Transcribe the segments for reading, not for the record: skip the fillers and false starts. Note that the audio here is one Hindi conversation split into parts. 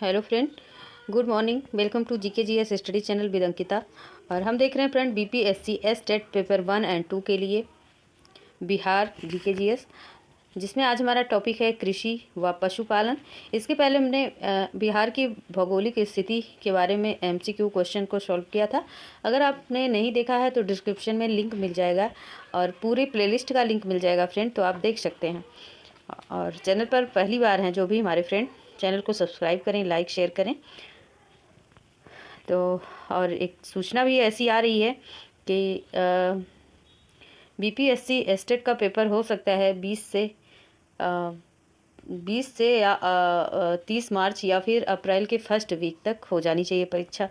Hello friend, good morning. Welcome to GK GS study channel with Ankita. और हम देख रहे हैं फ्रेंड बीपीएससी टेट पेपर 1 और 2 के लिए बिहार जीके जीएस, जिसमें आज हमारा टॉपिक है कृषि व पशुपालन। इसके पहले हमने बिहार की भौगोलिक स्थिति के बारे में एमसीक्यू क्वेश्चन को सॉल्व किया था। अगर आपने नहीं देखा है तो डिस्क्रिप्शन में लिंक मिल जाएगा और पूरी प्लेलिस्ट का लिंक मिल जाएगा फ्रेंड, तो आप देख सकते हैं। और चैनल पर पहली बार हैं जो भी हमारे फ्रेंड, चैनल को सब्सक्राइब करें, लाइक शेयर करें। तो और एक सूचना भी ऐसी आ रही है कि बीपीएससी स्टेट का पेपर हो सकता है 20 से या 30 मार्च या फिर अप्रैल के फर्स्ट वीक तक हो जानी चाहिए परीक्षा।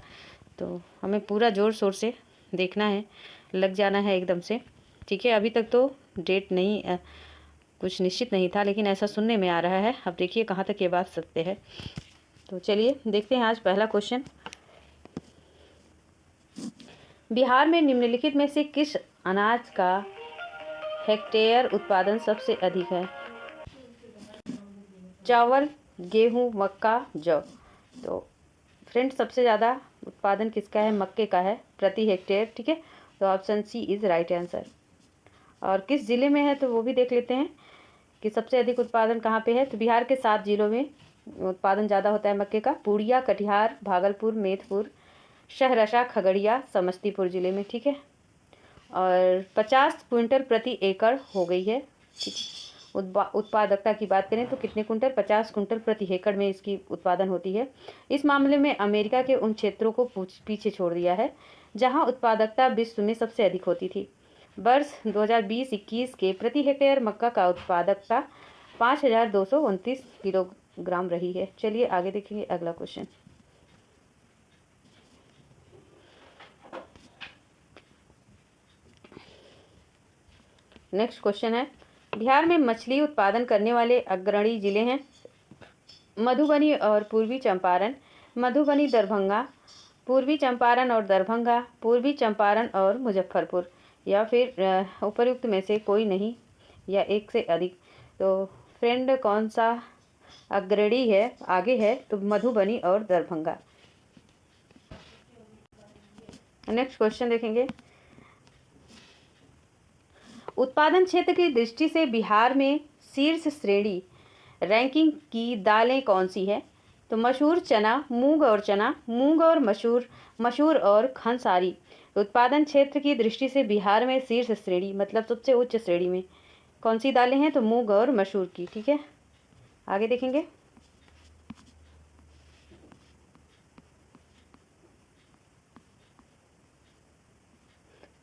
तो हमें पूरा ज़ोर शोर से देखना है, लग जाना है एकदम से, ठीक है। अभी तक तो डेट नहीं कुछ निश्चित नहीं था, लेकिन ऐसा सुनने में आ रहा है। अब देखिए कहाँ तक ये बात सत्य है। तो चलिए देखते हैं आज पहला क्वेश्चन। बिहार में निम्नलिखित में से किस अनाज का हेक्टेयर उत्पादन सबसे अधिक है? चावल, गेहूं, मक्का, जौ। तो फ्रेंड सबसे ज़्यादा उत्पादन किसका है? मक्के का है प्रति हेक्टेयर, ठीक है। तो option C is right answer. और किस ज़िले में है तो वो भी देख लेते हैं कि सबसे अधिक उत्पादन कहाँ पे है। तो बिहार के 7 जिलों में उत्पादन ज़्यादा होता है मक्के का। पूर्णिया, कटिहार, भागलपुर, मेदपुर, सहरसा, खगड़िया, समस्तीपुर ज़िले में, ठीक है। और 50 क्विंटल प्रति एकड़ हो गई है, ठीक है। उत्पादकता की बात करें तो कितने कुंटल? 50 कुंटल प्रति एकड़ में इसकी उत्पादन होती है। इस मामले में अमेरिका के उन क्षेत्रों को पीछे छोड़ दिया है जहां उत्पादकता विश्व में सबसे अधिक होती थी। वर्ष 2020-21 के प्रति हेक्टेयर मक्का का उत्पादकता 5229 किलोग्राम रही है। चलिए आगे देखेंगे अगला क्वेश्चन। नेक्स्ट क्वेश्चन है, बिहार में मछली उत्पादन करने वाले अग्रणी जिले हैं मधुबनी और पूर्वी चंपारण। मधुबनी, दरभंगा, पूर्वी चंपारण और दरभंगा, पूर्वी चंपारण और मुजफ्फरपुर, या फिर उपर्युक्त में से कोई नहीं या एक से अधिक। तो फ्रेंड कौन सा अग्रणी है, आगे है? तो मधुबनी और दरभंगा। नेक्स्ट क्वेश्चन देखेंगे, उत्पादन क्षेत्र की दृष्टि से बिहार में शीर्ष श्रेणी रैंकिंग की दालें कौन सी है? तो मसूर, चना, मूंग और चना, मूंग और मसूर, मसूर और खनसारी। उत्पादन क्षेत्र की दृष्टि से बिहार में शीर्ष श्रेणी मतलब सबसे उच्च श्रेणी में कौन सी दालें हैं? तो मूंग और मसूर की, ठीक है। आगे देखेंगे,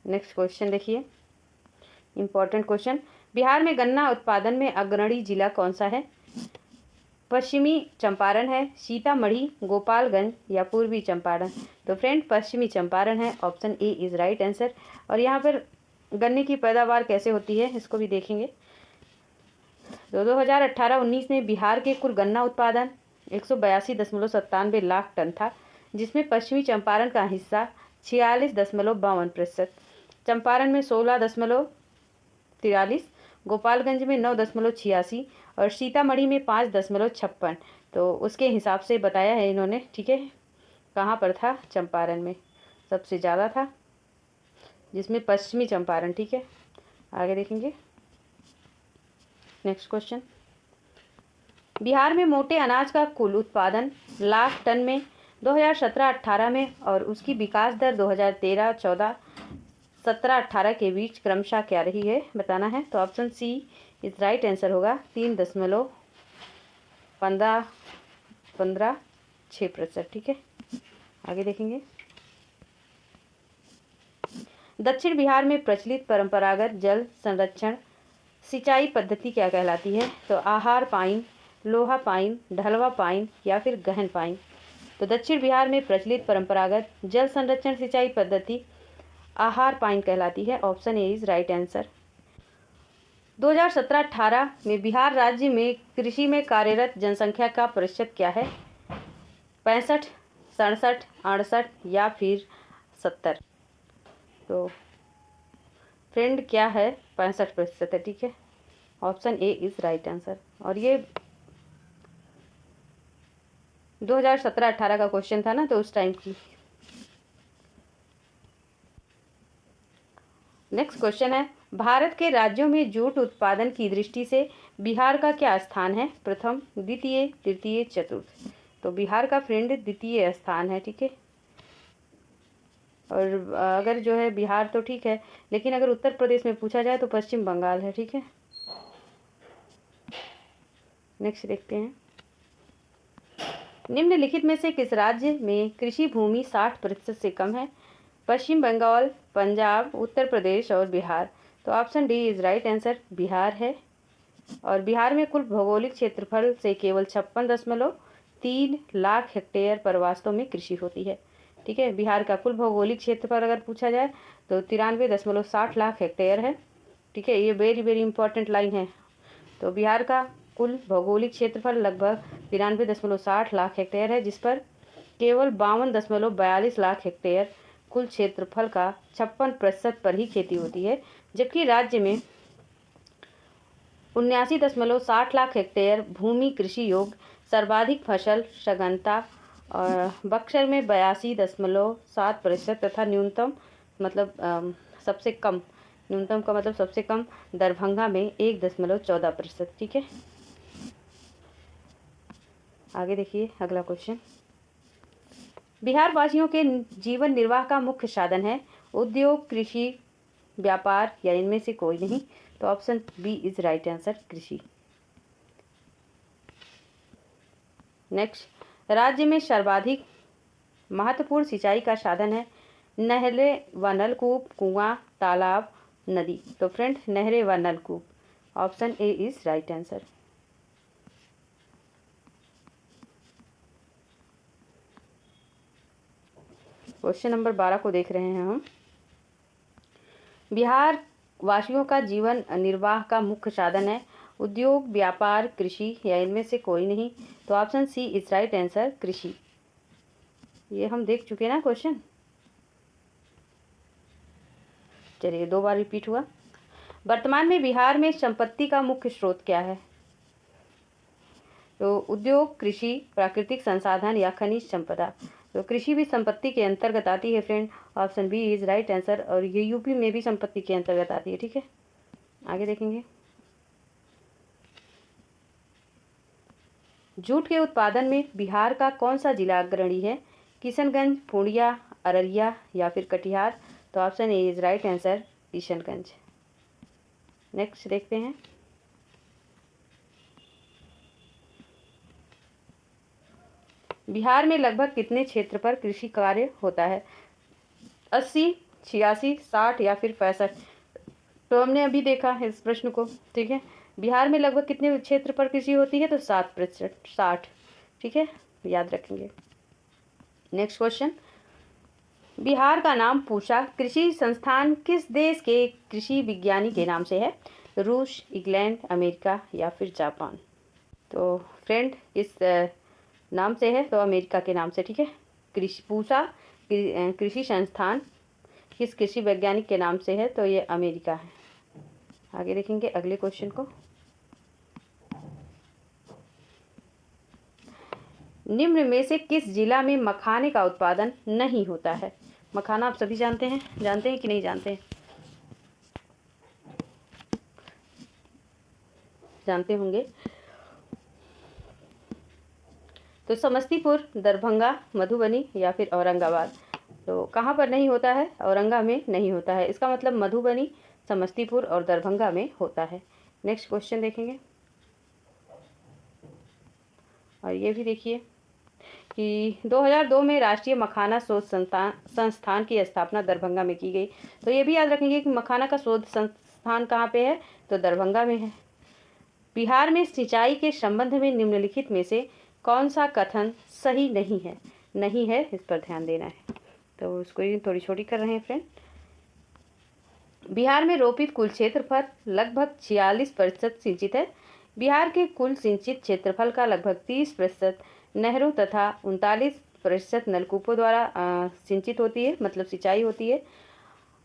नेक्स्ट क्वेश्चन देखिए, इंपॉर्टेंट क्वेश्चन। बिहार में गन्ना उत्पादन में अग्रणी जिला कौन सा है? पश्चिमी चंपारण है, सीतामढ़ी, गोपालगंज या पूर्वी चंपारण। तो फ्रेंड पश्चिमी चंपारण है, option A is right answer. और यहाँ पर गन्ने की पैदावार कैसे होती है इसको भी देखेंगे। तो 2018-19 में बिहार के कुल गन्ना उत्पादन 182.97 लाख टन था, जिसमें पश्चिमी चंपारण का हिस्सा 46.52%, चंपारण में 16.43, गोपालगंज में 9.86 और सीतामढ़ी में 5.56। तो उसके हिसाब से बताया है इन्होंने, ठीक है। कहाँ पर था? चंपारण में सबसे ज़्यादा था, जिसमें पश्चिमी चंपारण, ठीक है। आगे देखेंगे, नेक्स्ट क्वेश्चन। बिहार में मोटे अनाज का कुल उत्पादन लाख टन में 2017-18 में और उसकी विकास दर 2013-14, 17-18 के बीच क्रमशः क्या रही है बताना है। तो ऑप्शन सी इस राइट आंसर होगा, 3.15-6%, ठीक है। आगे देखेंगे, दक्षिण बिहार में प्रचलित परंपरागत जल संरक्षण सिंचाई पद्धति क्या कहलाती है? तो आहार पाइन, लोहा पाइन, ढलवा पाइन या फिर गहन पाइन। तो दक्षिण बिहार में प्रचलित परंपरागत जल संरक्षण सिंचाई पद्धति आहार पाइन कहलाती है, option A is right answer. 2017-18 में बिहार राज्य में कृषि में कार्यरत जनसंख्या का प्रतिशत क्या है? 65, 67, 68 या फिर 70। तो फ्रेंड क्या है? 65% है, ठीक है। Option A is right answer. और ये 2017-18 का क्वेश्चन था ना, तो उस टाइम की। नेक्स्ट क्वेश्चन है, भारत के राज्यों में जूट उत्पादन की दृष्टि से बिहार का क्या स्थान है? प्रथम, द्वितीय, तृतीय, चतुर्थ। तो बिहार का फ्रेंड द्वितीय स्थान है, ठीक है। और अगर जो है बिहार तो ठीक है, लेकिन अगर उत्तर प्रदेश में पूछा जाए तो पश्चिम बंगाल है, ठीक है। नेक्स्ट देखते हैं, निम्नलिखित में से किस राज्य में कृषि भूमि 60% से कम है? पश्चिम बंगाल, पंजाब, उत्तर प्रदेश और बिहार। तो option D is right answer, Bihar है। और बिहार में कुल भौगोलिक क्षेत्रफल से केवल 56.3 लाख हेक्टेयर पर वास्तव में कृषि होती है, ठीक है। बिहार का कुल भौगोलिक क्षेत्रफल अगर पूछा जाए तो 93.60 लाख हेक्टेयर है, ठीक है। ये वेरी वेरी इंपॉर्टेंट लाइन है। तो बिहार का कुल भौगोलिक क्षेत्रफल लगभग 93.60 लाख हेक्टेयर है, जिस पर केवल 52.42 लाख हेक्टेयर कुल क्षेत्रफल का 56% पर ही खेती होती है, जबकि राज्य में 79.60 लाख हेक्टेयर भूमि कृषि योग्य। सर्वाधिक फसल सघनता और बक्सर में 82.7% तथा न्यूनतम मतलब सबसे कम, न्यूनतम का मतलब सबसे कम दरभंगा में 1.14%, ठीक है। आगे देखिए अगला क्वेश्चन, बिहार वासियों के जीवन निर्वाह का मुख्य साधन है? उद्योग, कृषि, व्यापार या इनमें से कोई नहीं। तो option B is right answer, कृषि। नेक्स्ट, राज्य में सर्वाधिक महत्वपूर्ण सिंचाई का साधन है? नहरें व नलकूप, कुआं, तालाब, नदी। तो फ्रेंड नहरें व नलकूप, option A is right answer. Question number 12 को देख रहे हैं हम, बिहार वासियों का जीवन निर्वाह का मुख्य साधन है? उद्योग, व्यापार, कृषि या इनमें से कोई नहीं। तो option C is right answer, कृषि। ये हम देख चुके हैं ना क्वेश्चन, चलिए 2 बार रिपीट हुआ। वर्तमान में बिहार में संपत्ति का मुख्य स्रोत क्या है? तो उद्योग, कृषि, प्राकृतिक संसाधन या खनिज संपदा। तो कृषि भी संपत्ति के अंतर्गत आती है friend, option B is right answer. और ये यूपी में भी संपत्ति के अंतर्गत आती है, ठीक है। आगे देखेंगे, जूट के उत्पादन में बिहार का कौन सा जिला अग्रणी है? किशनगंज, पूर्णिया, अररिया या फिर कटिहार। तो option A is right answer, Kishanganj. Next देखते हैं, बिहार में लगभग कितने क्षेत्र पर कृषि कार्य होता है? 80, 86, 60 या फिर 65। तो हमने अभी देखा है इस प्रश्न को, ठीक है। बिहार में लगभग कितने क्षेत्र पर कृषि होती है? तो 7%, 60, ठीक है, याद रखेंगे। नेक्स्ट क्वेश्चन, बिहार का नाम पूछा कृषि संस्थान किस देश के कृषि विज्ञानी के नाम से है? रूस, इंग्लैंड, अमेरिका या फिर जापान। तो फ्रेंड इस नाम से है, तो अमेरिका के नाम से, ठीक है। कृषि पूछा कृषि संस्थान किस कृषि वैज्ञानिक के नाम से है? तो ये अमेरिका है। आगे देखेंगे अगले क्वेश्चन को, निम्न में से किस जिला में मखाने का उत्पादन नहीं होता है? मखाना आप सभी जानते हैं कि नहीं जानते हैं? जानते होंगे। तो समस्तीपुर, दरभंगा, मधुबनी या फिर औरंगाबाद। तो कहाँ पर नहीं होता है? औरंगा में नहीं होता है। इसका मतलब मधुबनी, समस्तीपुर और दरभंगा में होता है। नेक्स्ट क्वेश्चन देखेंगे, और ये भी देखिए कि 2002 में राष्ट्रीय मखाना शोध संस्थान की स्थापना दरभंगा में की गई। तो ये भी याद रखेंगे कि मखाना का शोध संस्थान कहाँ पे है? तो दरभंगा में है। बिहार में सिंचाई के संबंध में निम्नलिखित में से कौन सा कथन सही नहीं है? नहीं है, इस पर ध्यान देना है। तो उसको थोड़ी छोटी कर रहे हैं फ्रेंड। बिहार में रोपित कुल क्षेत्रफल लगभग 46% सिंचित है। बिहार के कुल सिंचित क्षेत्रफल का लगभग 30% नहरों तथा 39% नलकूपों द्वारा सिंचित होती है, मतलब सिंचाई होती है।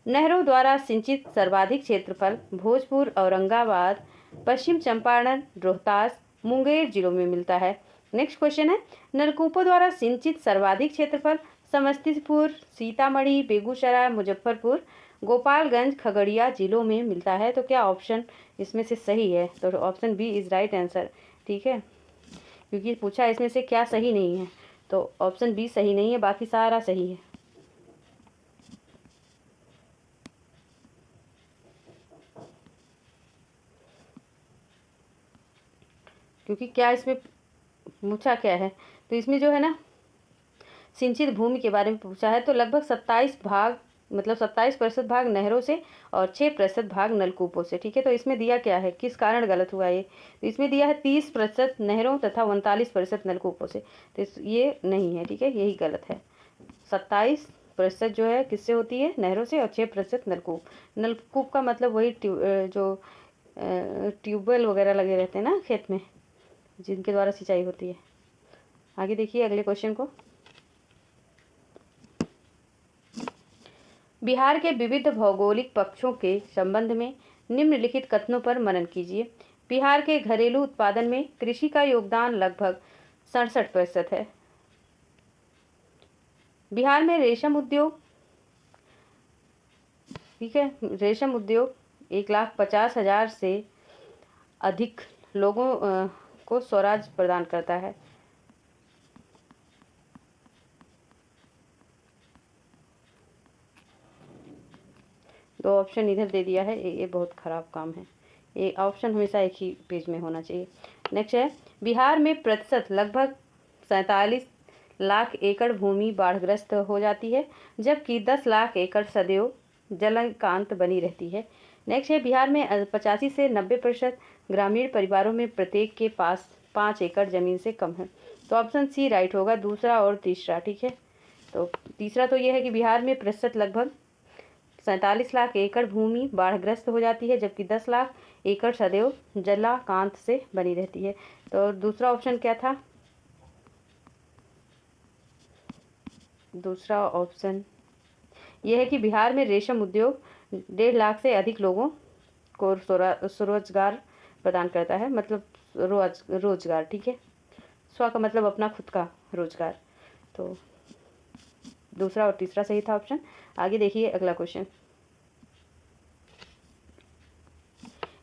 नहरों द्वारा सिंचित सर्वाधिक क्षेत्रफल भोजपुर, औरंगाबाद, पश्चिम चंपारण, रोहतास, मुंगेर जिलों में मिलता है। नेक्स्ट क्वेश्चन है, नलकूपों द्वारा सिंचित सर्वाधिक क्षेत्रफल समस्तीपुर, सीतामढ़ी, बेगूसराय, मुजफ्फरपुर, गोपालगंज, खगड़िया जिलों में मिलता है। तो क्या ऑप्शन इसमें से सही है? तो option B is right answer, ठीक है, क्योंकि पूछा इसमें से क्या सही नहीं है, तो ऑप्शन बी सही नहीं है, बाकी सारा सही है। क्योंकि क्या इसमें पूछा क्या है, तो इसमें जो है ना सिंचित भूमि के बारे में पूछा है। तो लगभग 27 भाग, मतलब 27% भाग नहरों से और 6% भाग नलकूपों से, ठीक है। तो इसमें दिया क्या है, किस कारण गलत हुआ ये? तो इसमें दिया है 30% नहरों तथा 39% नलकूपों से, तो ये नहीं है, ठीक है, यही गलत है। 27% जो है किससे होती है, नहरों से, और 6% नलकूप। नलकूप का मतलब वही जो ट्यूबवेल वगैरह लगे रहते हैं ना खेत में, जिनके द्वारा सिंचाई होती है। आगे देखिए अगले क्वेश्चन को, बिहार के विविध भौगोलिक पक्षों के संबंध में निम्नलिखित कथनों पर मनन कीजिए। बिहार के घरेलू उत्पादन में कृषि का योगदान लगभग 67% है। बिहार में रेशम उद्योग, ठीक है, रेशम उद्योग 1,50,000 से अधिक लोगों को स्वराज प्रदान करता है। दो ऑप्शन इधर दे दिया है, ये बहुत ख़राब काम है, ये ऑप्शन हमेशा एक ही पेज में होना चाहिए। नेक्स्ट है, बिहार में प्रतिशत लगभग 47 लाख एकड़ भूमि बाढ़ग्रस्त हो जाती है, जबकि 10 लाख एकड़ सदैव जलकांत बनी रहती है। नेक्स्ट है, बिहार में 85 से 90% ग्रामीण परिवारों में प्रत्येक के पास 5 एकड़ ज़मीन से कम है। तो ऑप्शन सी राइट होगा, दूसरा और तीसरा, ठीक है। तो तीसरा तो ये है कि बिहार में प्रतिशत लगभग 47 लाख एकड़ भूमि बाढ़ग्रस्त हो जाती है, जबकि 10 लाख एकड़ सदैव जलाकांत से बनी रहती है। तो दूसरा ऑप्शन क्या था? दूसरा ऑप्शन यह है कि बिहार में रेशम उद्योग 1.5 लाख से अधिक लोगों को स्वरोजगार प्रदान करता है, मतलब रोजगार, ठीक है। स्व का मतलब अपना खुद का रोजगार। तो दूसरा और तीसरा सही था ऑप्शन। आगे देखिए अगला क्वेश्चन,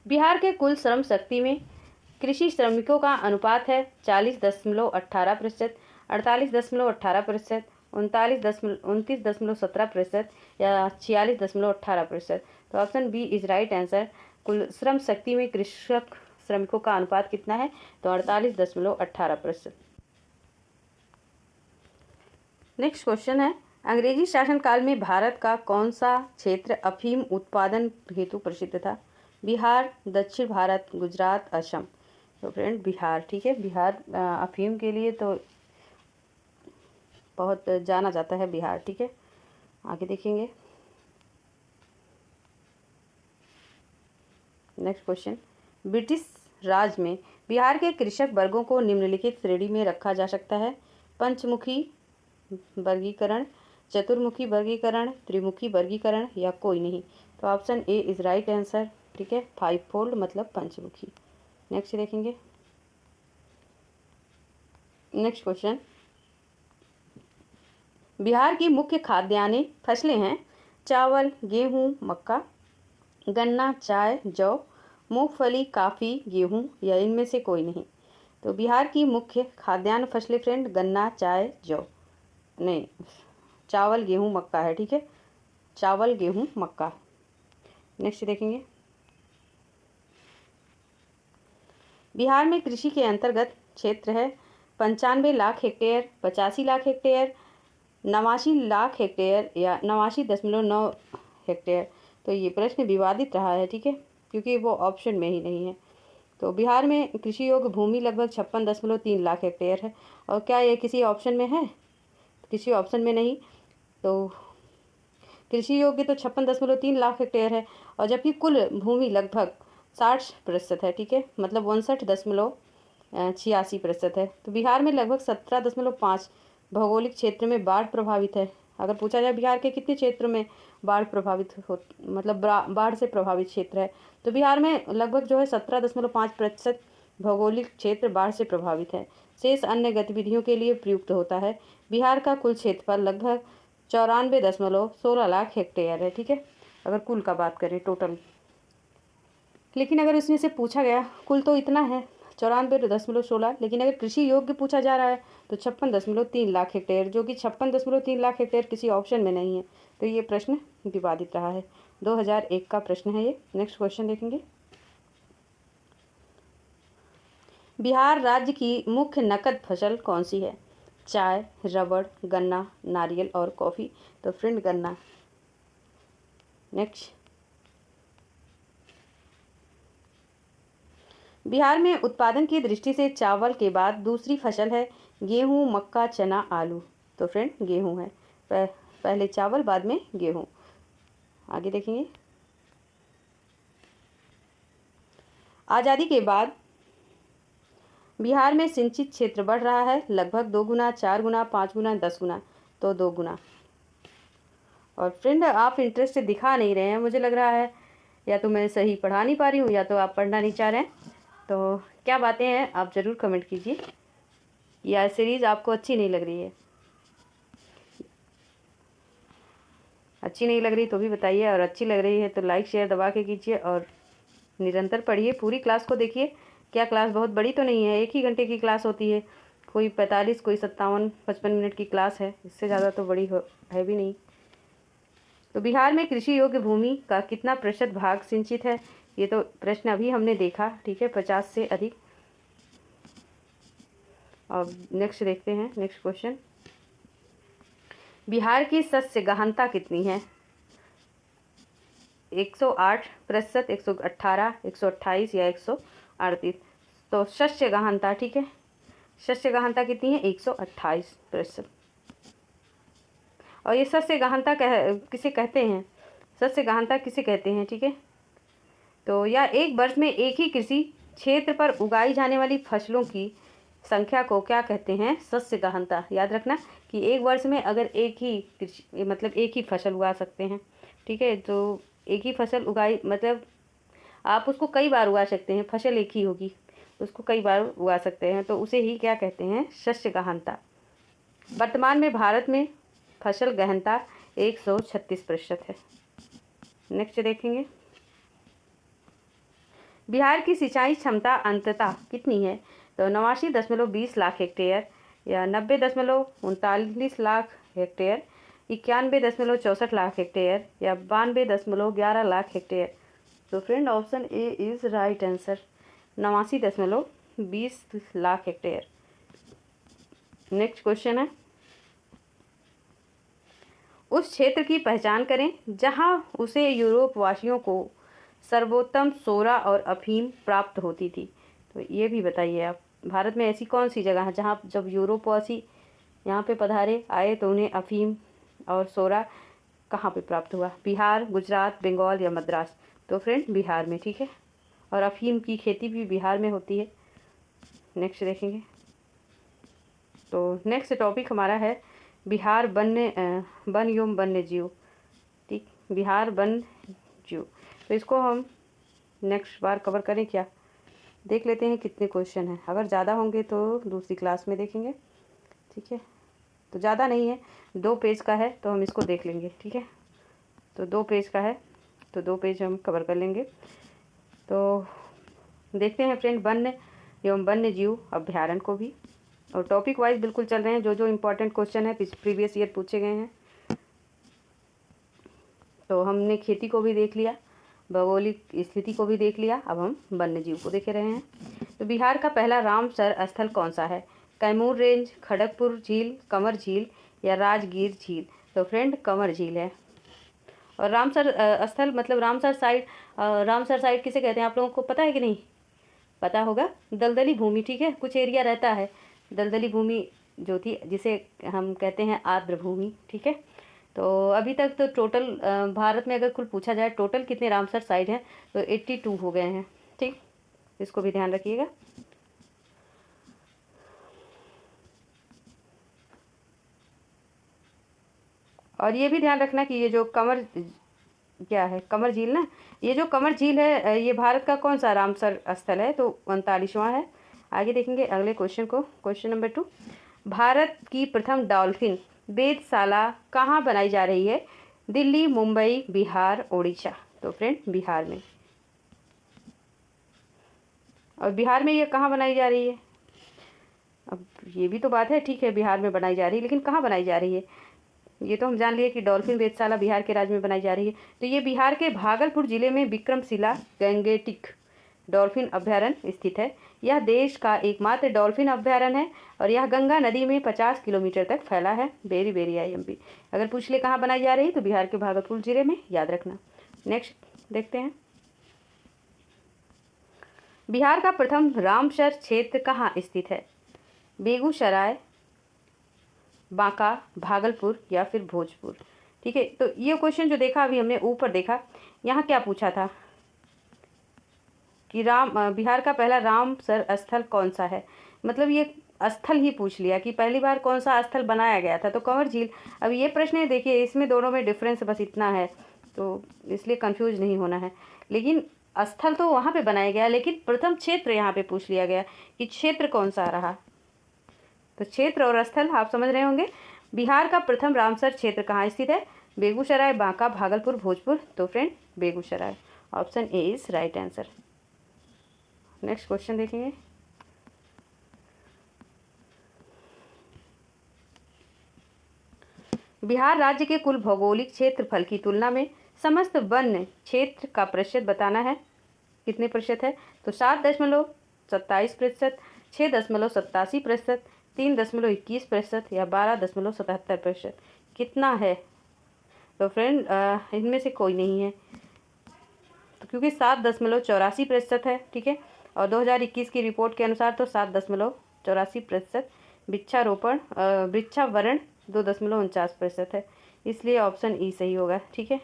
बिहार के कुल श्रम शक्ति में कृषि श्रमिकों का अनुपात है 40.18%, 48.18%, 29.17% या 46.18%। तो option B is right answer. कुल श्रम शक्ति में कृषक श्रमिकों का अनुपात कितना है? तो 48.18%। नेक्स्ट क्वेश्चन है, अंग्रेजी शासनकाल में भारत का कौन सा क्षेत्र अफीम उत्पादन हेतु प्रसिद्ध था? बिहार, दक्षिण भारत, गुजरात, असम। तो फ्रेंड बिहार, ठीक है, बिहार अफीम के लिए तो बहुत जाना जाता है बिहार, ठीक है। आगे देखेंगे नेक्स्ट क्वेश्चन, ब्रिटिश राज में बिहार के कृषक वर्गों को निम्नलिखित श्रेणी में रखा जा सकता है: पंचमुखी वर्गीकरण, चतुर्मुखी वर्गीकरण, त्रिमुखी वर्गीकरण या कोई नहीं। तो option A is right answer, ठीक है, 5 फोल्ड मतलब पंचमुखी। नेक्स्ट देखेंगे नेक्स्ट क्वेश्चन, बिहार की मुख्य खाद्यान्य फसलें हैं चावल, गेहूं, मक्का, गन्ना, चाय, जौ, मूंगफली, काफ़ी, गेहूं या इनमें से कोई नहीं। तो बिहार की मुख्य खाद्यान्न फसलें फ्रेंड गन्ना, चाय, जौ, नहीं, चावल, गेहूं, मक्का है, ठीक है, चावल, गेहूं, मक्का। नेक्स्ट देखेंगे, बिहार में कृषि के अंतर्गत क्षेत्र है 95 lakh hectare, 85 lakh hectare, 89 lakh hectare या 89.9 हेक्टेयर। तो ये प्रश्न विवादित रहा है, ठीक है, क्योंकि वो ऑप्शन में ही नहीं है। तो बिहार में कृषि योग्य भूमि लगभग 56.3 लाख हेक्टेयर है। और क्या ये किसी ऑप्शन में है? किसी ऑप्शन में नहीं। तो कृषि योग्य तो 56.3 लाख हेक्टेयर है, और जबकि कुल भूमि लगभग 60% है, ठीक है, मतलब 59.86% है। तो बिहार में लगभग 17.5 भौगोलिक क्षेत्र में बाढ़ प्रभावित है। अगर पूछा जाए बिहार के कितने क्षेत्रों में बाढ़ प्रभावित हो, मतलब बाढ़ से प्रभावित क्षेत्र है, तो बिहार में लगभग जो है 17.5% भौगोलिक क्षेत्र बाढ़ से प्रभावित है। शेष अन्य गतिविधियों के लिए प्रयुक्त होता है। बिहार का कुल क्षेत्रफल लगभग 94.16 लाख हेक्टेयर है, ठीक है, अगर कुल का बात करें टोटल। लेकिन अगर इसमें से पूछा गया कुल तो इतना है 94.16, लेकिन अगर कृषि योग्य पूछा जा रहा है तो 56.3 लाख हेक्टेयर, जो कि 56.3 लाख हेक्टेयर किसी ऑप्शन में नहीं है, तो ये प्रश्न विवादित रहा है। 2001 का प्रश्न है ये। नेक्स्ट क्वेश्चन देखेंगे। बिहार राज्य की मुख्य नकद फसल कौन सी है? चाय, रबड़, गन्ना, नारियल और कॉफ़ी। तो फ्रेंड गन्ना। नेक्स्ट, बिहार में उत्पादन की दृष्टि से चावल के बाद दूसरी फसल है गेहूँ, मक्का, चना, आलू। तो फ्रेंड गेहूँ है, पहले चावल बाद में गेहूँ। आगे देखेंगे। आज़ादी के बाद बिहार में सिंचित क्षेत्र बढ़ रहा है, लगभग 2 गुना, 4 गुना, 5 गुना, 10 गुना। तो 2 गुना। और फ्रेंड आप इंटरेस्ट दिखा नहीं रहे हैं, मुझे लग रहा है या तो मैं सही पढ़ा नहीं पा रही हूँ या तो आप पढ़ना नहीं चाह रहे हैं। तो क्या बातें हैं आप ज़रूर कमेंट कीजिए। यह सीरीज़ आपको अच्छी नहीं लग रही है, अच्छी नहीं लग रही तो भी बताइए, और अच्छी लग रही है तो लाइक शेयर दबा के कीजिए और निरंतर पढ़िए, पूरी क्लास को देखिए। क्या क्लास बहुत बड़ी तो नहीं है, 1 ही घंटे की क्लास होती है, कोई 45 कोई 57-55 मिनट की क्लास है, इससे ज़्यादा तो बड़ी है भी नहीं। तो बिहार में कृषि योग्य भूमि का कितना प्रतिशत भाग सिंचित है? ये तो प्रश्न अभी हमने देखा, ठीक है, 50 से अधिक। और नेक्स्ट देखते हैं, नेक्स्ट क्वेश्चन। बिहार की शस्य गहनता कितनी है? 108%, 118, 128 या 138। तो शस्य गहनता, ठीक है, शस्य गहनता कितनी है? 128%। और ये शस्य गहनता किसे कहते हैं? शस्य गहनता किसे कहते हैं, ठीक है? तो या एक वर्ष में एक ही कृषि क्षेत्र पर उगाई जाने वाली फसलों की संख्या को क्या कहते हैं? शस्य गहनता। याद रखना कि एक वर्ष में अगर एक ही कृषि मतलब एक ही फसल उगा सकते हैं, ठीक है, तो एक ही फसल उगाई मतलब आप उसको कई बार उगा सकते हैं, फसल एक ही होगी, उसको कई बार उगा सकते हैं, तो उसे ही क्या कहते हैं? शस्य गहनता। वर्तमान में भारत में फसल गहनता 136% है। नेक्स्ट देखेंगे। बिहार की सिंचाई क्षमता अंततः कितनी है? तो 89.20 लाख हेक्टेयर या 90.39 लाख हेक्टेयर, 91.64 लाख हेक्टेयर या 92.11 लाख हेक्टेयर। तो friend option A is right answer, 89.20 lakh hectare. Next question है, उस क्षेत्र की पहचान करें जहां उसे यूरोप वासियों को सर्वोत्तम सोरा और अफीम प्राप्त होती थी। तो ये भी बताइए आप, भारत में ऐसी कौन सी जगह है जहाँ जब यूरोपवासी यहाँ पे पधारे आए तो उन्हें अफीम और सोरा कहाँ पे प्राप्त हुआ? बिहार, गुजरात, बंगाल या मद्रास। तो फ्रेंड बिहार में, ठीक है, और अफीम की खेती भी बिहार में होती है। नेक्स्ट देखेंगे। तो नेक्स्ट टॉपिक हमारा है बिहार वन एवं वन्य जीव, ठीक, बिहार वन जीव। तो इसको हम नेक्स्ट बार कवर करें क्या? देख लेते हैं कितने क्वेश्चन हैं, अगर ज़्यादा होंगे तो दूसरी क्लास में देखेंगे, ठीक है। तो ज़्यादा नहीं है, 2 पेज का है तो हम इसको देख लेंगे, ठीक है। तो 2 पेज का है तो 2 पेज हम कवर कर लेंगे। तो देखते हैं फ्रेंड वन्य एवं वन्य जीव अभ्यारण्य को भी, और टॉपिक वाइज बिल्कुल चल रहे हैं, जो जो इम्पोर्टेंट क्वेश्चन है प्रीवियस ईयर पूछे गए हैं। तो हमने खेती को भी देख लिया, भौगोलिक स्थिति को भी देख लिया, अब हम वन्य जीव को देख रहे हैं। तो बिहार का पहला रामसर स्थल कौन सा है? कैमूर रेंज, खड़गपुर झील, कंवर झील या राजगीर झील। तो फ्रेंड कंवर झील है। और रामसर स्थल मतलब रामसर साइट किसे कहते हैं आप लोगों को पता है कि नहीं? पता होगा, दलदली भूमि, ठीक है, कुछ एरिया रहता है दलदली भूमि जो थी, जिसे हम कहते हैं आर्द्र भूमि, ठीक है। तो अभी तक तो टोटल भारत में अगर कुल पूछा जाए टोटल कितने रामसर साइट हैं तो 82 हो गए हैं, ठीक, इसको भी ध्यान रखिएगा। और ये भी ध्यान रखना कि ये जो कंवर क्या है, कंवर झील ना, ये जो कंवर झील है ये भारत का कौन सा रामसर स्थल है? तो 39वां है। आगे देखेंगे अगले क्वेश्चन को। क्वेश्चन नंबर 2, भारत की प्रथम डॉल्फिन वेधशाला कहाँ बनाई जा रही है? दिल्ली, मुंबई, बिहार, उड़ीसा। तो फ्रेंड बिहार में। और बिहार में ये कहाँ बनाई जा रही है? अब ये भी तो बात है, ठीक है बिहार में बनाई जा रही है, लेकिन कहाँ बनाई जा रही है? ये तो हम जान लिए कि डॉल्फिन वेधशाला बिहार के राज्य में बनाई जा रही है। तो ये बिहार के भागलपुर जिले में विक्रमशिला गैंगेटिक डॉल्फिन अभ्यारण्य स्थित है। यह देश का एकमात्र डॉल्फिन अभ्यारण्य है और यह गंगा नदी में 50 किलोमीटर तक फैला है। Very very IMP। अगर पूछ ले कहाँ बनाई जा रही है तो बिहार के भागलपुर जिले में, याद रखना। नेक्स्ट देखते हैं, बिहार का प्रथम रामसर क्षेत्र कहाँ स्थित है? बेगूसराय, बांका, भागलपुर या फिर भोजपुर। ठीक है, तो ये क्वेश्चन जो देखा अभी हमने ऊपर देखा, यहाँ क्या पूछा था कि बिहार का पहला रामसर स्थल कौन सा है? मतलब ये स्थल ही पूछ लिया कि पहली बार कौन सा स्थल बनाया गया था, तो कंवर झील। अब ये प्रश्न है, देखिए इसमें दोनों में डिफरेंस बस इतना है, तो इसलिए कंफ्यूज नहीं होना है। लेकिन स्थल तो वहाँ पे बनाया गया, लेकिन प्रथम क्षेत्र यहाँ पे पूछ लिया गया कि क्षेत्र कौन सा रहा। तो क्षेत्र और स्थल आप समझ रहे होंगे। बिहार का प्रथम रामसर क्षेत्र कहाँ स्थित है? बेगूसराय, बांका, भागलपुर, भोजपुर। तो friend Begusarai, option A is right answer. Next question देखेंगे, बिहार राज्य के कुल भौगोलिक क्षेत्रफल की तुलना में समस्त वन क्षेत्र का प्रतिशत बताना है। कितने प्रतिशत है? तो 7.27%, 6.87%, 3.21% या 12.77%। कितना है? तो फ्रेंड इनमें से कोई नहीं है, तो क्योंकि 7.84% है। ठीक है, और 2021 की रिपोर्ट के अनुसार तो 7.84%, वृक्षावरण 2.49% है। इसलिए ऑप्शन ई सही होगा। ठीक है,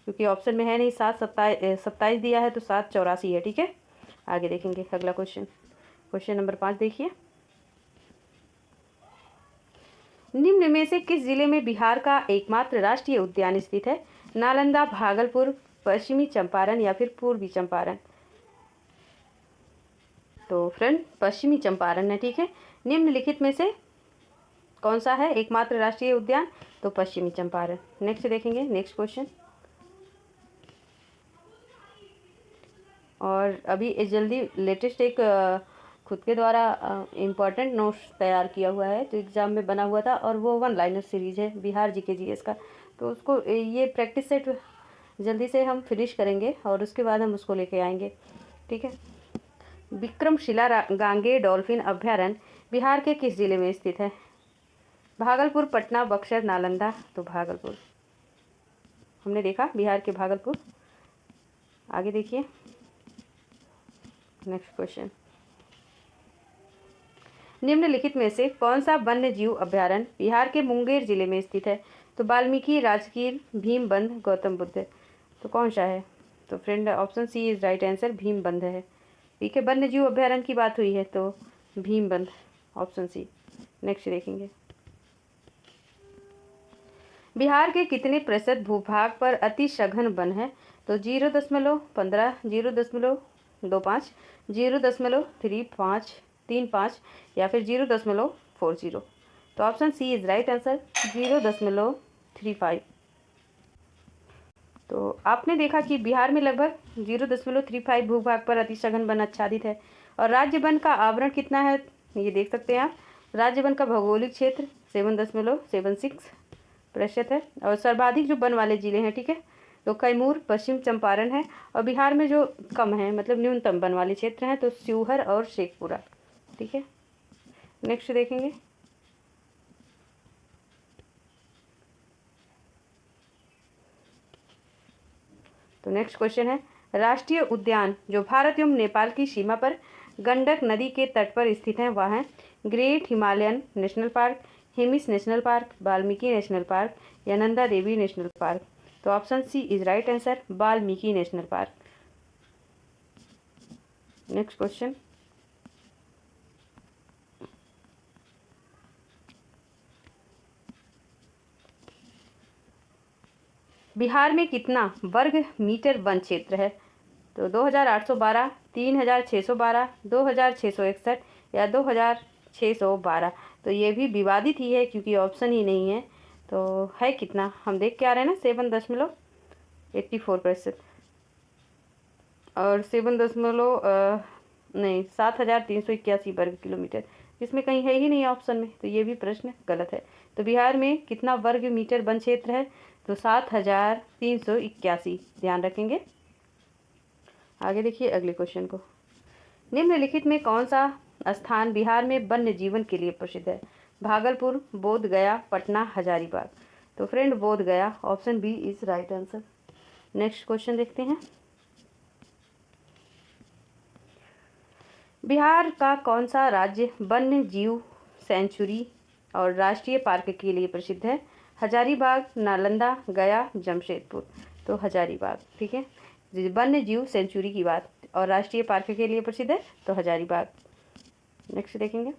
क्योंकि ऑप्शन में है नहीं, 7.27 दिया है तो 7.84 है। ठीक है, आगे देखेंगे अगला क्वेश्चन। क्वेश्चन नंबर 5 देखिए, निम्न में से किस जिले में बिहार का एकमात्र राष्ट्रीय उद्यान स्थित है? नालंदा, भागलपुर, पश्चिमी चंपारण या फिर पूर्वी चंपारण। तो फ्रेंड पश्चिमी चंपारण है। ठीक है, निम्नलिखित में से कौन सा है एकमात्र राष्ट्रीय उद्यान? तो पश्चिमी चंपारण। नेक्स्ट देखेंगे, नेक्स्ट क्वेश्चन। और अभी जल्दी लेटेस्ट एक खुद के द्वारा इम्पॉर्टेंट नोट्स तैयार किया हुआ है, तो एग्ज़ाम में बना हुआ था, और वो 1 लाइनर सीरीज है बिहार GK GS का। तो उसको ये प्रैक्टिस सेट जल्दी से हम फिनिश करेंगे और उसके बाद हम उसको लेके आएंगे। ठीक है, विक्रमशिला गांगे डॉल्फिन अभ्यारण्य बिहार के किस जिले में स्थित है? भागलपुर, पटना, बक्सर, नालंदा। तो भागलपुर हमने देखा, बिहार के भागलपुर। आगे देखिए नेक्स्ट क्वेश्चन, निम्नलिखित में से कौन सा वन्य जीव अभ्यारण्य बिहार के मुंगेर जिले में स्थित है? तो वाल्मीकि, राजगीर, भीमबंध, गौतम बुद्ध। तो कौन सा है? तो friend option C is right answer, Bhimbandh है। ठीक है, वन्य जीव अभ्यारण्य की बात हुई है तो भीमबंध, ऑप्शन सी। नेक्स्ट देखेंगे, बिहार के कितने प्रतिशत भूभाग पर अति सघन वन है? तो 0.15, 0.25, 0.35 या फिर 0.40। तो option C is right answer, 0.35। तो आपने देखा कि बिहार में लगभग 0.35 भूभाग पर अति सघन वन आच्छादित है। और राज्य वन का आवरण कितना है ये देख सकते हैं आप। राज्य वन का भौगोलिक क्षेत्र 7.76% है। और सर्वाधिक जो वन वाले जिले हैं, ठीक है, तो कैमूर, पश्चिम चंपारण है। और बिहार में जो कम है, मतलब न्यूनतम वन वाले क्षेत्र हैं, तो शिवहर और शेखपुरा। ठीक है, नेक्स्ट देखेंगे, तो नेक्स्ट क्वेश्चन है, राष्ट्रीय उद्यान जो भारत एवं नेपाल की सीमा पर गंडक नदी के तट पर स्थित हैं वह हैं great Himalayan national park, Hemis national park, Valmiki national park या नंदा देवी नेशनल पार्क। तो option C is right answer, Valmiki national park. Next question, Bihar में कितना वर्ग मीटर वन क्षेत्र है? तो 2812, 3612, 2661 या 2612। तो ये भी विवादित ही है क्योंकि ऑप्शन ही नहीं है। तो है कितना हम देख के आ रहे हैं ना, 7.84%। और 7,381 वर्ग किलोमीटर, जिसमें कहीं है ही नहीं ऑप्शन में, तो ये भी प्रश्न गलत है। तो बिहार में कितना वर्ग मीटर वन क्षेत्र है? तो 7,381, ध्यान रखेंगे। आगे देखिए अगले क्वेश्चन को। निम्नलिखित में कौन सा स्थान बिहार में वन्य जीवन के लिए प्रसिद्ध है? भागलपुर, बोध गया, पटना, हजारीबाग। तो friend Bodh Gaya, option B is right answer. Next question देखते हैं। बिहार का कौन सा राज्य वन्य जीव सेंचुरी और राष्ट्रीय पार्क के लिए प्रसिद्ध है? हजारीबाग, नालंदा, गया, जमशेदपुर। तो हजारीबाग, ठीक है। वन्य जीव सेंचुरी की बात और राष्ट्रीय पार्क के लिए प्रसिद्ध है तो हजारीबाग। नेक्स्ट देखेंगे।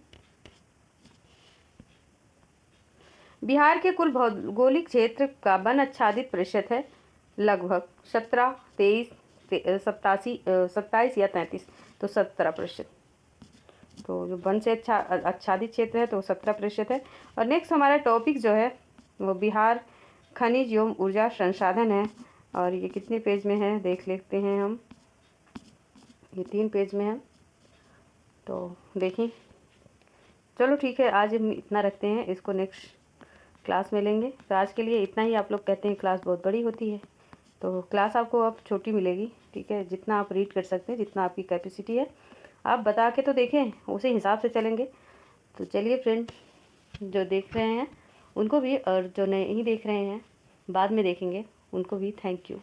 बिहार के कुल भौगोलिक क्षेत्र का वन आच्छादित प्रतिशत है लगभग 17, 23, 27 या 33। तो 17%। तो जो वन से आच्छादित क्षेत्र है तो 17% है। और नेक्स्ट हमारा टॉपिक जो है वो बिहार खनिज एवं ऊर्जा संसाधन है। और ये कितने पेज में है देख लेते हैं हम। ये 3 पेज में है, तो देखिए। चलो ठीक है, आज हम इतना रखते हैं, इसको नेक्स्ट क्लास में लेंगे। तो आज के लिए इतना ही। आप लोग कहते हैं क्लास बहुत बड़ी होती है, तो क्लास आपको अब छोटी मिलेगी, ठीक है। जितना आप रीड कर सकते हैं, जितना आपकी कैपेसिटी है, आप बता के तो देखें, उसी हिसाब से चलेंगे। तो चलिए फ्रेंड, जो देख रहे हैं उनको भी, और जो नहीं देख रहे हैं बाद में देखेंगे उनको भी थैंक यू।